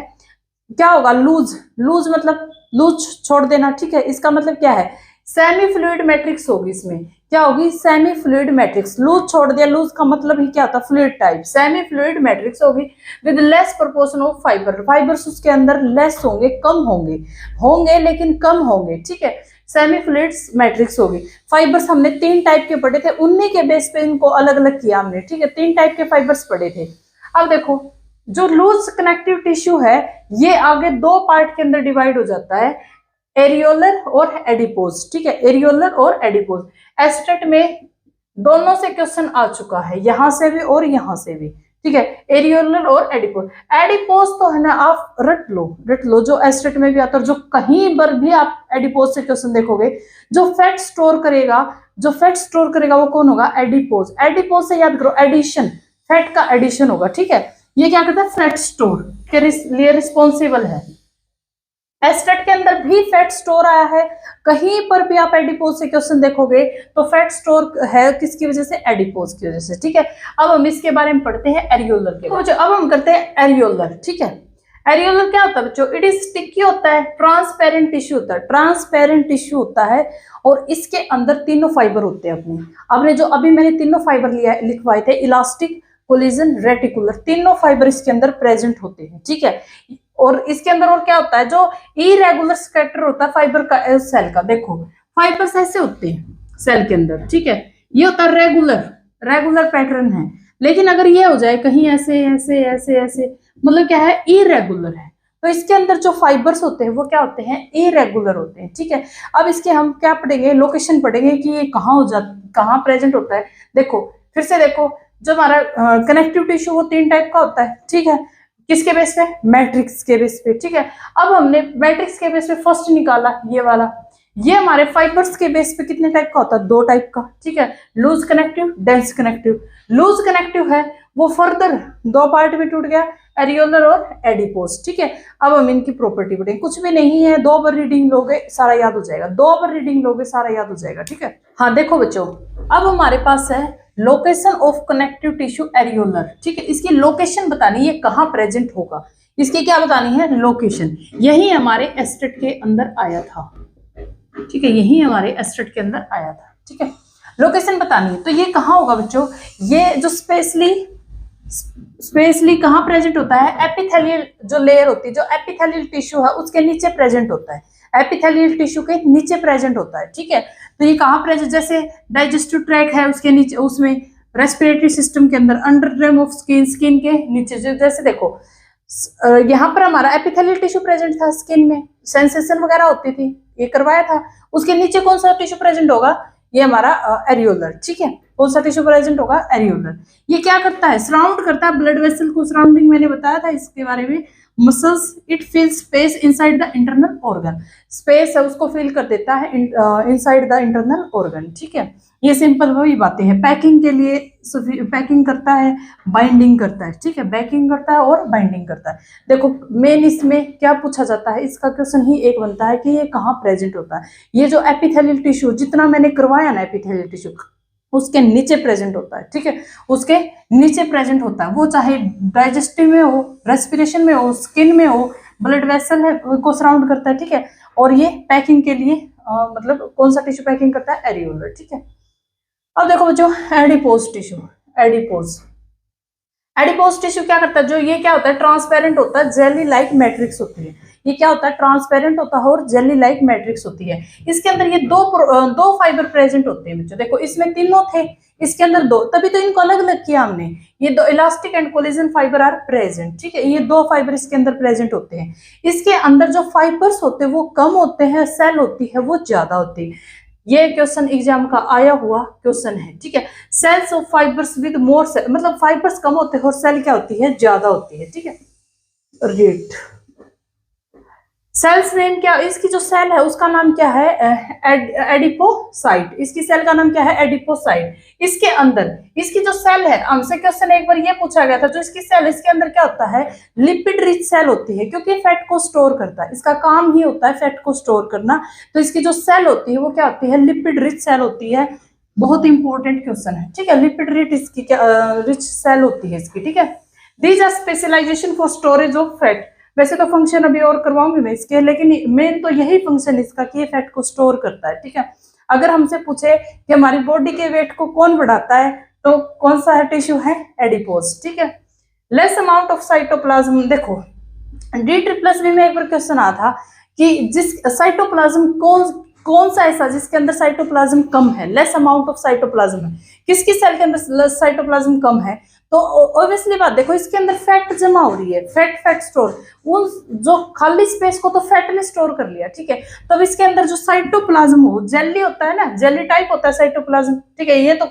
क्या होगा, लूज, लूज मतलब लूज छोड़ देना, ठीक है। इसका मतलब क्या है, सेमी फ्लूइड मैट्रिक्स होगी, इसमें क्या होगी, सेमी फ्लूइड मैट्रिक्स। लूज छोड़ दिया, लूज का मतलब ही क्या होता है, fluid type. Semi fluid matrix होगी with less proportion of fibre, fibres उसके अंदर लेस होंगे, कम होंगे, होंगे लेकिन कम होंगे, ठीक है। सेमी फ्लूइड मैट्रिक्स होगी। फाइबर्स हमने 3 टाइप के पढ़े थे, उन्हीं के बेस पे इनको अलग अलग किया हमने, ठीक है। 3 टाइप के फाइबर्स पढ़े थे। अब देखो जो लूज कनेक्टिव टिश्यू है ये आगे 2 पार्ट के अंदर डिवाइड हो जाता है, एरियोलर और एडिपोज, ठीक है, एरियोलर और एडिपोज। एस्टेट में दोनों से क्वेश्चन आ चुका है, यहां से भी और यहां से भी, ठीक है, एरियोलर और एडिपोज। एडिपोज तो है ना, आप रट लो, जो एस्टेट में भी आता है, जो कहीं पर भी आप एडिपोज से क्वेश्चन देखोगे, जो फैट स्टोर करेगा वो कौन होगा, एडिपोज। एडिपोज से याद करो एडिशन, फैट का एडिशन होगा, ठीक है। ये क्या करता है, फैट स्टोर के लिए रिस्पॉन्सिबल है। एस्टेट के अंदर भी फैट स्टोर आया है, कहीं पर भी आप एडिपोज से क्वेश्चन देखोगे तो फैट स्टोर है किसकी वजह से, एडिपोज की वजह से, ठीक है। अब हम इसके बारे में पढ़ते हैं एरियोलर के बारे में। अब हम करते हैं एरियोलर, ठीक है। एरियोलर क्या होता है बच्चों, इट इज स्टिकी होता है, ट्रांसपेरेंट टिश्यू होता है, ट्रांसपेरेंट टिश्यू होता है और इसके अंदर तीनों फाइबर होते हैं अपने जो अभी मैंने तीनों फाइबर लिखवाए थे, इलास्टिक, कोलिजन, रेटिकुलर, तीनों फाइबर इसके अंदर प्रेजेंट होते हैं, ठीक है। और इसके अंदर और क्या होता है, जो इरेगुलर स्कैटर होता है फाइबर का, सेल का, देखो फाइबर्स ऐसे होते हैं सेल के अंदर, ठीक है। ये होता है रेगुलर पैटर्न है, लेकिन अगर ये हो जाए कहीं ऐसे ऐसे ऐसे ऐसे, मतलब क्या है, इरेगुलर है, तो इसके अंदर जो फाइबर्स होते हैं वो क्या होते हैं, इरेगुलर होते हैं, ठीक है। अब इसके हम क्या पढ़ेंगे, लोकेशन पढ़ेंगे कि ये कहाँ प्रेजेंट होता है। देखो फिर से देखो, जो हमारा कनेक्टिव टिश्यू वो 3 टाइप का होता है, ठीक है। किसके बेस पे, मैट्रिक्स के बेस पे, ठीक है। अब हमने मैट्रिक्स के बेस पे फर्स्ट निकाला ये वाला, ये हमारे फाइबर्स के बेस पे कितने टाइप का होता है, 2 टाइप का, ठीक है। Loose connective, dense connective. Loose connective है वो फर्दर 2 पार्ट में टूट गया, एरियोलर और एडिपोज, ठीक है। अब हम इनकी प्रॉपर्टी पढ़ेंगे, कुछ भी नहीं है, 2 बार रीडिंग लोगे सारा याद हो जाएगा, 2 बार रीडिंग लोगे सारा याद हो जाएगा, ठीक है। हाँ देखो बच्चों, अब हमारे पास है location of connective tissue areolar, ठीक है। इसकी लोकेशन बतानी है, कहाँ प्रेजेंट होगा, इसकी क्या बतानी है, लोकेशन। यही हमारे एस्टेट के अंदर आया था, ठीक है, यही हमारे एस्टेट के अंदर आया था, ठीक है। लोकेशन बतानी है, तो ये कहाँ होगा बच्चों, ये जो स्पेसली कहाँ प्रेजेंट होता है, एपिथेलियल जो लेयर होती है, जो एपिथेलियल टिश्यू है उसके नीचे प्रेजेंट होता है, एपिथेलियल टिश्यू के नीचे प्रेजेंट होता है, ठीक है। तो ये कहाँ प्रेजेंट, जैसे डाइजेस्टिव ट्रैक है उसके नीचे, उसमें रेस्पिरेटरी सिस्टम के अंदर, अंडर ऑफ स्किन के नीचे, जैसे देखो यहाँ पर हमारा एपिथेलियल टिश्यू प्रेजेंट था, स्किन में सेंसेशन वगैरह होती थी, ये करवाया था। उसके नीचे कौन सा टिश्यू प्रेजेंट होगा, ये हमारा एरियोलर, ठीक है। कौन सा टिश्यू प्रेजेंट होगा, एरियोलर। ये क्या करता है, सराउंड करता है ब्लड वेसल को, सराउंडिंग मैंने बताया था इसके बारे में। Muscles, it fills space inside the internal organ, space है उसको फिल कर देता है इनसाइड द इंटरनल ऑर्गन, ठीक है। ये सिंपल वही बातें हैं, पैकिंग के लिए पैकिंग करता है, बाइंडिंग करता है, ठीक है, पैकिंग करता है और बाइंडिंग करता है। देखो मेन इसमें क्या पूछा जाता है, इसका क्वेश्चन ही एक बनता है कि ये कहाँ प्रेजेंट होता है। ये जो एपिथेलियल टिश्यू जितना मैंने करवाया ना, एपिथेलियल टिश्यू उसके नीचे प्रेजेंट होता है, ठीक है, उसके नीचे प्रेजेंट होता है, वो चाहे डाइजेस्टिव में हो, रेस्पिरेशन में हो, स्किन में हो, ब्लड वेसल है को सराउंड करता है, ठीक है। और ये पैकिंग के लिए मतलब कौन सा टिश्यू पैकिंग करता है, एरियोलर, ठीक है। अब देखो बच्चों एडिपोज टिश्यू, एडिपोज टिश्यू क्या करता है, जो ये क्या होता है, ट्रांसपेरेंट होता है, जेली लाइक मैट्रिक्स होती है। ये क्या होता है, ट्रांसपेरेंट होता है और जेली लाइक मैट्रिक्स होती है। इसके अंदर ये दो फाइबर प्रेजेंट होते हैं बच्चों, देखो इसमें तीनों थे, इसके अंदर 2, तभी तो इनको अलग अलग किया हमने। ये 2 elastic and collagen fibre are present, ठीक है, ये 2 फाइबर इसके अंदर प्रेजेंट होते हैं। इसके अंदर जो फाइबर्स होते हैं वो कम होते हैं, सेल होती है वो ज्यादा होती है। ये क्वेश्चन एग्जाम का आया हुआ क्वेश्चन है, ठीक है। Cells of fibres with more cell, मतलब फाइबर्स कम होते हैं और सेल क्या होती है, ज्यादा होती है, ठीक है। रेट सेल्स नेम क्या, इसकी जो सेल है उसका नाम क्या है, एडिपोसाइट। इसकी सेल का नाम क्या है, एडिपोसाइट। इसके अंदर इसकी जो सेल है, हमसे क्वेश्चन एक बार ये पूछा गया था, जो इसकी सेल, इसके अंदर क्या होता है, लिपिड रिच सेल होती है, क्योंकि फैट को स्टोर करता है, इसका काम ही होता है फैट को स्टोर करना। तो इसकी जो सेल होती है वो क्या होती है, लिपिड रिच सेल होती है। बहुत इंपॉर्टेंट क्वेश्चन है, ठीक है। लिपिड रिच इसकी क्या रिच सेल होती है इसकी, ठीक है। These are specialisation for storage of fat. वैसे तो फंक्शन अभी और करवाऊंगी मैं इसके, लेकिन मेन तो यही फंक्शन इसका कि ये फैट को स्टोर करता है, ठीक है। अगर हमसे पूछे कि हमारी बॉडी के वेट को कौन बढ़ाता है, तो कौन सा है टिश्यू है, एडिपोज, ठीक है। लेस अमाउंट ऑफ साइटोप्लाज्म, देखो D+B में एक बार क्वेश्चन आया था कि जिस साइटोप्लाज्म कौन सा ऐसा जिसके अंदर साइटोप्लाज्म कम है, लेस अमाउंट ऑफ साइटोप्लाज्म है, किसकी सेल के अंदर साइटोप्लाज्म कम है, तो ऑब्वियसली बात, देखो इसके अंदर फैट जमा हो रही है, फैट स्टोर, उन जो खाली स्पेस को तो फैट ने स्टोर कर लिया, ठीक है। तब इसके अंदर जो साइटोप्लाज्म हो, जेली होता है ना, जेली टाइप होता है साइटोप्लाज्म, ठीक है। ये तो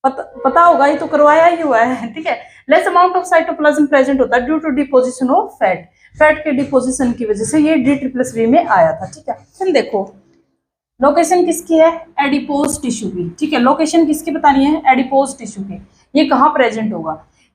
पता होगा, ये तो करवाया ही हुआ है, ठीक है। Less amount of cytoplasm present होता है due to deposition of fat, fat के डिपोजिशन की वजह से ये D+B में आया था, ठीक है। फिर देखो लोकेशन किसकी है, एडिपोज टिश्यू की, ठीक है। लोकेशन किसकी बतानी है, एडिपोज टिश्यू की। ये कहाँ प्रेजेंट होगा,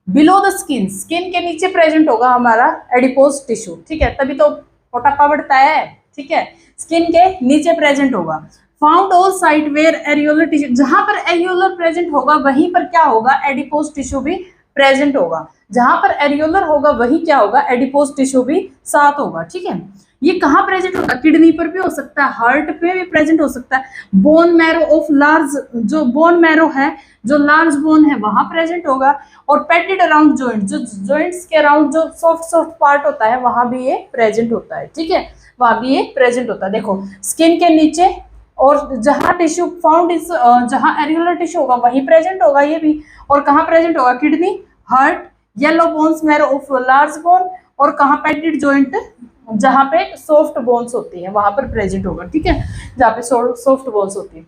बिलो द स्किन, स्किन के नीचे प्रेजेंट होगा हमारा एडिपोज टिश्यू, ठीक है। तभी तो मोटापा बढ़ता है, ठीक है, स्किन के नीचे प्रेजेंट होगा। Found all site where areolar tissue, जहां पर एरियोलर प्रेजेंट होगा वहीं पर क्या होगा, एडिपोज टिश्यू भी प्रेजेंट होगा। जहां पर एरियोलर होगा वही क्या होगा, एडिपोज टिश्यू भी साथ होगा, ठीक है। ये कहाँ प्रेजेंट होगा, किडनी पर भी हो सकता है, हार्ट पे भी प्रेजेंट हो सकता है, बोन मैरो ऑफ लार्ज, जो बोन मैरो है, जो लार्ज बोन है वहां प्रेजेंट होगा। और पेटेड अराउंड जॉइंट, जो जॉइंट्स के अराउंड जो सॉफ्ट पार्ट होता है वहां भी ये प्रेजेंट होता है, ठीक है, वहां भी ये प्रेजेंट होता है। देखो स्किन के नीचे, और जहां टिश्यू फाउंड इज, जहां एरियोलर टिश्यू होगा वहीं प्रेजेंट होगा ये भी। और कहाँ प्रेजेंट होगा, kidney, heart, yellow bones marrow of large bone, और कहाँ पेटेड जॉइंट, जहां पे सॉफ्ट बोन्स होती है वहां पर प्रेजेंट होगा, ठीक है, जहां पे सॉफ्ट बोन्स होती है।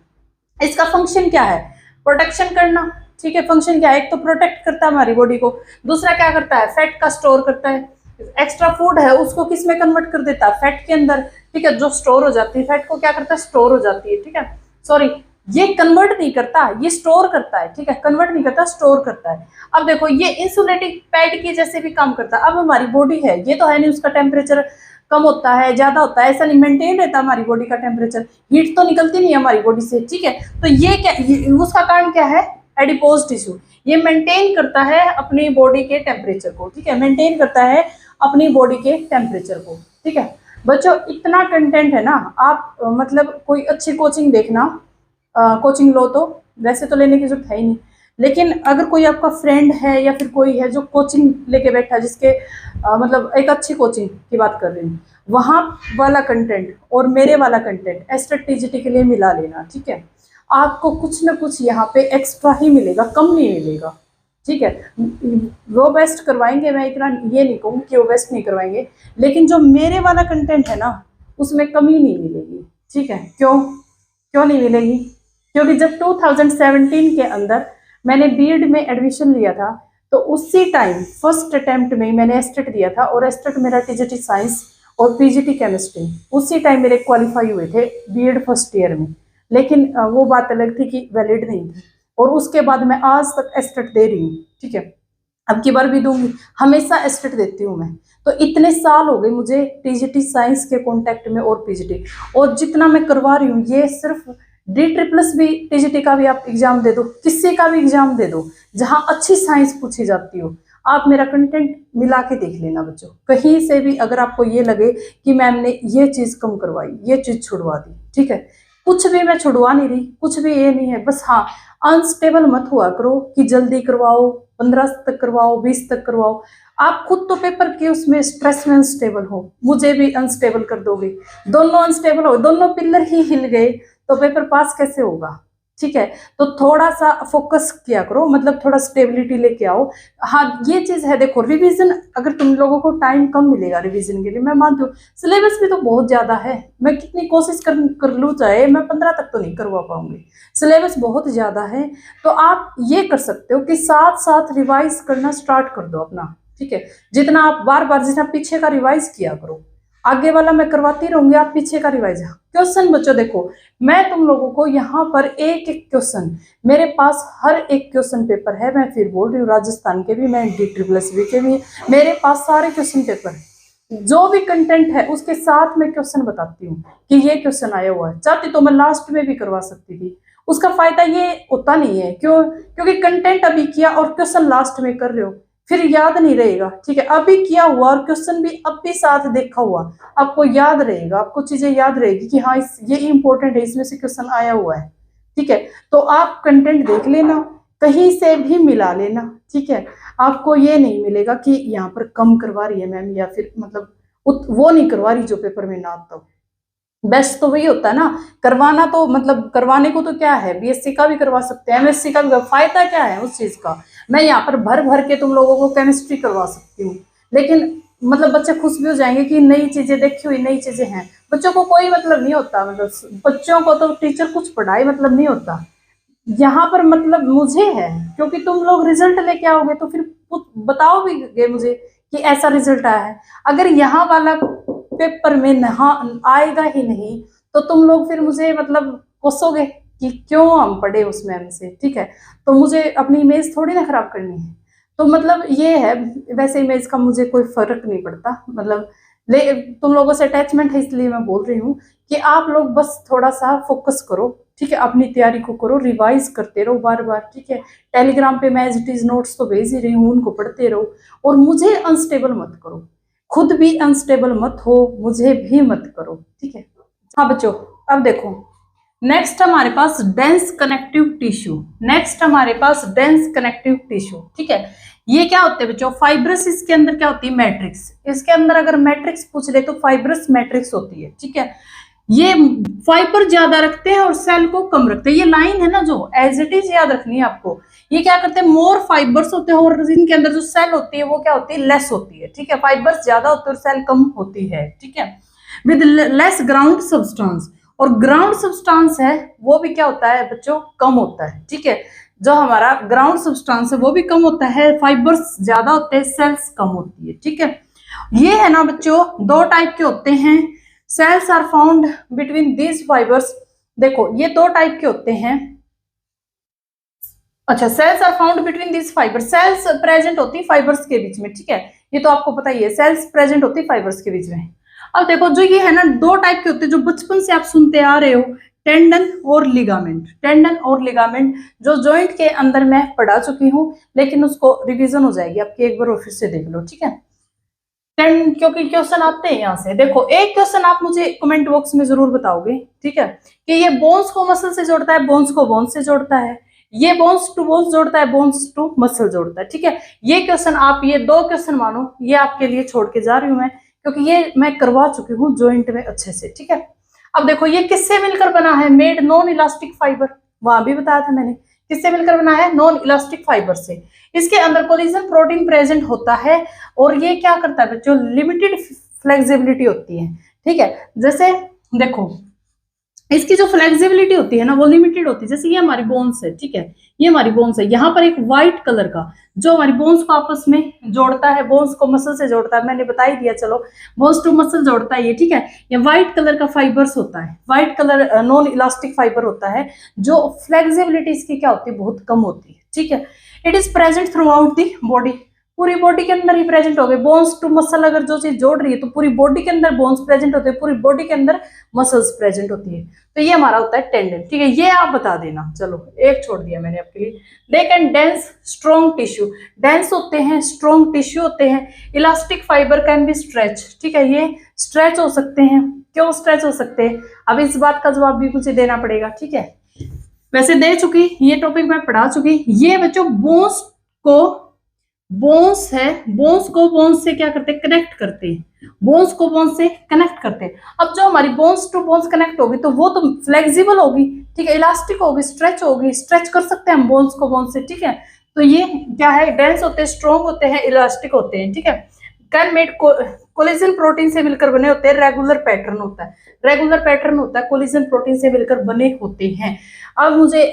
इसका फंक्शन क्या है, प्रोटेक्शन करना, ठीक है। फंक्शन क्या है, एक तो प्रोटेक्ट करता है हमारी बॉडी को, दूसरा क्या करता है, फैट का स्टोर करता है। एक्स्ट्रा फूड है उसको किस में कन्वर्ट कर देता है, फैट के अंदर, ठीक है, जो स्टोर हो जाती है, फैट को क्या करता है, स्टोर हो जाती है, ठीक है। सॉरी, ये कन्वर्ट नहीं करता, ये स्टोर करता है, ठीक है, कन्वर्ट नहीं करता, स्टोर करता है। अब देखो ये इंसुलेटिंग पैड की जैसे भी काम करता है। अब हमारी बॉडी है, ये तो है नहीं उसका टेम्परेचर कम होता है, ज्यादा होता है, ऐसा नहीं, मेंटेन रहता हमारी बॉडी का टेम्परेचर, हीट तो निकलती नहीं है हमारी बॉडी से, ठीक है। तो ये क्या, उसका कारण क्या है, एडिपोज टिश्यू, ये मेंटेन करता है अपनी बॉडी के टेम्परेचर को, ठीक है, मेंटेन करता है अपनी बॉडी के टेम्परेचर को, ठीक है। बच्चों इतना कंटेंट है ना, आप मतलब कोई अच्छी कोचिंग देखना, कोचिंग लो, तो वैसे तो लेने की जरूरत है ही नहीं, लेकिन अगर कोई आपका फ्रेंड है या फिर कोई है जो कोचिंग लेके बैठा है, जिसके मतलब एक अच्छी कोचिंग की बात कर रही हूँ, वहाँ वाला कंटेंट और मेरे वाला कंटेंट एस्टेट TGT के लिए मिला लेना, ठीक है। आपको कुछ ना कुछ यहाँ पे एक्स्ट्रा ही मिलेगा, कम नहीं मिलेगा, ठीक है। वो बेस्ट करवाएंगे, मैं इतना ये नहीं कहूँ कि वो बेस्ट नहीं करवाएंगे, लेकिन जो मेरे वाला कंटेंट है ना उसमें कमी नहीं मिलेगी, ठीक है। क्यों नहीं मिलेगी, क्योंकि जब 2017 के अंदर मैंने B.Ed में एडमिशन लिया था, तो उसी टाइम फर्स्ट अटेम्प्ट में मैंने एस्टेट दिया था, और एस्टेट मेरा TGT साइंस और PGT केमिस्ट्री उसी टाइम मेरे क्वालिफाई हुए थे B.Ed फर्स्ट ईयर में। लेकिन वो बात अलग थी कि वैलिड नहीं थी, और उसके बाद मैं आज तक एस्टेट दे रही हूँ, ठीक है, अब की बार भी दूंगी, हमेशा एस्टेट देती हूँ मैं। तो इतने साल हो गए मुझे TGT साइंस के कॉन्टेक्ट में और PGT, और जितना मैं करवा रही हूँ, ये सिर्फ D+B TGT का भी आप एग्जाम दे दो, किसी का भी एग्जाम दे दो, जहाँ अच्छी साइंस पूछी जाती हो, आप मेरा कंटेंट मिला के देख लेना बच्चों। कहीं से भी अगर आपको ये लगे कि मैम ने ये चीज़ कम करवाई, ये चीज़ छुड़वा दी, ठीक है, कुछ भी मैं छुड़वा नहीं रही, कुछ भी ये नहीं है। बस हाँ, अनस्टेबल मत हुआ करो कि जल्दी करवाओ, 15 तक करवाओ, 20 तक करवाओ। आप खुद तो पेपर के उसमें स्ट्रेस में अनस्टेबल हो, मुझे भी अनस्टेबल कर दोगे, दोनों अनस्टेबल हो, दोनों पिलर ही हिल गए, तो पेपर पास कैसे होगा, ठीक है। तो थोड़ा सा फोकस किया करो, मतलब थोड़ा स्टेबिलिटी लेके आओ। हाँ ये चीज है, देखो रिवीजन, अगर तुम लोगों को टाइम कम मिलेगा रिवीजन के लिए, मैं मानती हूँ सिलेबस भी तो बहुत ज्यादा है, मैं कितनी कोशिश कर लूँ चाहे मैं 15 तक तो नहीं करवा पाऊंगी, सिलेबस बहुत ज्यादा है। तो आप ये कर सकते हो कि साथ साथ रिवाइज करना स्टार्ट कर दो अपना, ठीक है। जितना आप बार बार, जितना पीछे का रिवाइज किया करो, आगे वाला मैं करवाती रहूंगी, आप पीछे का रिवाइज। क्वेश्चन बच्चों देखो, मैं तुम लोगों को यहाँ पर एक एक क्वेश्चन, मेरे पास हर एक क्वेश्चन पेपर है, मैं फिर बोल रही हूँ राजस्थान के भी, मैं DSSB के भी, मेरे पास सारे क्वेश्चन पेपर है। जो भी कंटेंट है उसके साथ मैं क्वेश्चन बताती हूँ कि ये क्वेश्चन आया हुआ है। चाहती तो मैं लास्ट में भी करवा सकती थी, उसका फायदा ये होता नहीं है, क्यों? क्योंकि कंटेंट अभी किया और क्वेश्चन लास्ट में कर रहे हो, फिर याद नहीं रहेगा, ठीक है। अभी किया हुआ और क्वेश्चन भी अब भी साथ देखा हुआ, आपको याद रहेगा, आपको चीजें याद रहेगी कि हाँ ये इंपॉर्टेंट है, इसमें से क्वेश्चन आया हुआ है, ठीक है। तो आप कंटेंट देख लेना, कहीं से भी मिला लेना, ठीक है। आपको ये नहीं मिलेगा कि यहाँ पर कम करवा रही है मैम, या फिर मतलब वो नहीं करवा रही जो पेपर में ना आता हो। बेस्ट तो वही होता है ना, करवाना तो मतलब करवाने को तो क्या है, BSc का भी करवा सकते हैं, MSc का भी। फायदा क्या है उस चीज का, मैं यहाँ पर भर भर के तुम लोगों को केमिस्ट्री करवा सकती हूँ, लेकिन मतलब बच्चे खुश भी हो जाएंगे कि नई चीजें देखी हुई, नई चीजें हैं। बच्चों को कोई मतलब नहीं होता, मतलब बच्चों को तो टीचर कुछ पढ़ाई मतलब नहीं होता, यहाँ पर मतलब मुझे है, क्योंकि तुम लोग रिजल्ट लेके आओगे तो फिर बताओ भी मुझे कि ऐसा रिजल्ट आया है। अगर यहाँ वाला पेपर में नहा आएगा ही नहीं तो तुम लोग फिर मुझे मतलब कोसोगे कि क्यों हम पढ़े उस मैम से, ठीक है। तो मुझे अपनी इमेज थोड़ी ना खराब करनी है, तो मतलब ये है। वैसे इमेज का मुझे कोई फर्क नहीं पड़ता, मतलब तुम लोगों से अटैचमेंट है, इसलिए मैं बोल रही हूँ कि आप लोग बस थोड़ा सा फोकस करो, ठीक है। अपनी तैयारी को करो, रिवाइज करते रहो बार बार, ठीक है। टेलीग्राम पे मैं एज इट इज नोट्स तो भेज ही रही हूँ, उनको पढ़ते रहो, और मुझे अनस्टेबल मत करो, खुद भी अनस्टेबल मत हो, मुझे भी मत करो, ठीक है। हाँ बच्चों, अब देखो नेक्स्ट हमारे पास डेंस कनेक्टिव टिश्यू, नेक्स्ट हमारे पास डेंस कनेक्टिव टिश्यू, ठीक है। ये क्या होते हैं बच्चों, फाइब्रस, इसके अंदर क्या होती है, मैट्रिक्स। इसके अंदर अगर मैट्रिक्स पूछ ले तो फाइब्रस मैट्रिक्स होती है, ठीक है। ये फाइबर ज्यादा रखते हैं और सेल को कम रखते हैं, ये लाइन है ना जो एज इट इज याद रखनी है आपको। ये क्या करते हैं, मोर फाइबर्स होते हैं और इनके अंदर जो सेल होती है वो क्या होती है, लेस होती है, ठीक है। फाइबर्स ज्यादा होते हैं और सेल कम होती है, ठीक है। विद लेस ग्राउंड सब्सटेंस, और ग्राउंड सब्सटेंस है वो भी क्या होता है बच्चों, कम होता है, ठीक है। जो हमारा ग्राउंड सब्सटेंस है वो भी कम होता है, फाइबर्स ज्यादा होते हैं, सेल्स कम होती है, ठीक है। ये है ना बच्चों, दो टाइप के होते हैं, cells are found between these fibres. देखो ये दो टाइप के होते हैं, अच्छा, cells are found between these fibres, cells present होती है फाइबर्स के बीच में, ठीक है। ये तो आपको पता ही है, सेल्स प्रेजेंट होती है फाइबर्स के बीच में। अब देखो जो ये है ना, दो टाइप के होते हैं जो बचपन से आप सुनते आ रहे हो, टेंडन और लिगामेंट। टेंडन और लिगामेंट जो जॉइंट के अंदर मैं पढ़ा चुकी हूँ, लेकिन उसको रिवीजन हो जाएगी आपकी, एक बार ऑफिस से देख लो, ठीक है। क्योंकि क्वेश्चन आते हैं यहाँ से। देखो एक क्वेश्चन आप मुझे कमेंट बॉक्स में जरूर बताओगे, ठीक है, कि ये बोन्स को मसल से जोड़ता है, बोन्स को बोन्स से जोड़ता है, ये बोन्स टू बोन्स जोड़ता है, बोन्स टू मसल जोड़ता है, ठीक है। ये क्वेश्चन आप, ये दो क्वेश्चन मानो, ये आपके लिए छोड़ के जा रही हूं मैं, क्योंकि ये मैं करवा चुकी हूँ जॉइंट में अच्छे से, ठीक है। अब देखो ये किससे मिलकर बना है, मेड नॉन इलास्टिक फाइबर, वहां भी बताया था मैंने, किससे मिलकर बना है, नॉन इलास्टिक फाइबर से। इसके अंदर कोलिजन प्रोटीन प्रेजेंट होता है, और ये क्या करता है बच्चों, लिमिटेड फ्लेक्सिबिलिटी होती है, ठीक है। जैसे देखो इसकी जो फ्लेक्सिबिलिटी होती है ना वो लिमिटेड होती है, जैसे ये हमारी बोन्स है, ठीक है, ये हमारी बोन्स है, यहाँ पर एक व्हाइट कलर का जो हमारी बोन्स को आपस में जोड़ता है, बोन्स को मसल से जोड़ता है, मैंने बता ही दिया, चलो बोन्स टू मसल जोड़ता है ये, ठीक है। ये व्हाइट कलर का फाइबर्स होता है, white colour non elastic fibre होता है, जो फ्लेक्सिबिलिटी इसकी क्या होती है, बहुत कम होती है, ठीक है। It is present through out the body, पूरी बॉडी के अंदर ही प्रेजेंट हो गए। बोन्स टू मसल अगर जो चीज जोड़ रही है तो पूरी बॉडी के अंदर बोन्स प्रेजेंट होते हैं, पूरी बॉडी के अंदर मसल्स प्रेजेंट होती है, तो ये हमारा होता है टेंडन, ठीक है। ये आप बता देना, चलो एक छोड़ दिया मैंने आपके लिए। They can dense strong tissue, dense होते हैं, स्ट्रॉन्ग टिश्यू होते हैं। Elastic fibre can be stretch, ठीक है, ये स्ट्रेच हो सकते हैं। क्यों स्ट्रेच हो सकते हैं, अब इस बात का जवाब भी मुझे देना पड़ेगा, ठीक है। वैसे दे चुकी, ये टॉपिक मैं पढ़ा चुकी। ये बच्चों बोन्स को बोन्स है, बोन्स को बोन्स से क्या करते हैं, कनेक्ट करते हैं, बोन्स को बोन्स से कनेक्ट करते हैं। अब जो हमारी बोन्स टू बोन्स कनेक्ट होगी तो वो तो फ्लेक्सिबल होगी, ठीक है, इलास्टिक होगी, स्ट्रेच होगी, स्ट्रेच कर सकते हैं हम बोन्स को बोन्स से, ठीक है। तो ये क्या है, डेंस होते हैं, स्ट्रॉन्ग होते हैं, इलास्टिक होते हैं, ठीक है। कैन मेड कोलेजन प्रोटीन से मिलकर बने होते हैं, रेगुलर पैटर्न होता है, रेगुलर पैटर्न होता है, कोलेजन प्रोटीन से मिलकर बने होते हैं। अब मुझे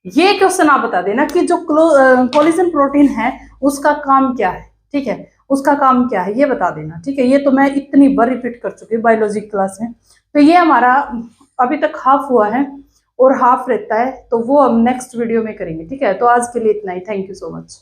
ये क्वेश्चन आप बता देना कि जो कोलेजन प्रोटीन है उसका काम क्या है, ठीक है, उसका काम क्या है ये बता देना, ठीक है। ये तो मैं इतनी बार रिपीट कर चुकी हूँ बायोलॉजी क्लास में। तो ये हमारा अभी तक हाफ हुआ है और हाफ रहता है, तो वो हम नेक्स्ट वीडियो में करेंगे, ठीक है। तो आज के लिए इतना ही, थैंक यू सो मच।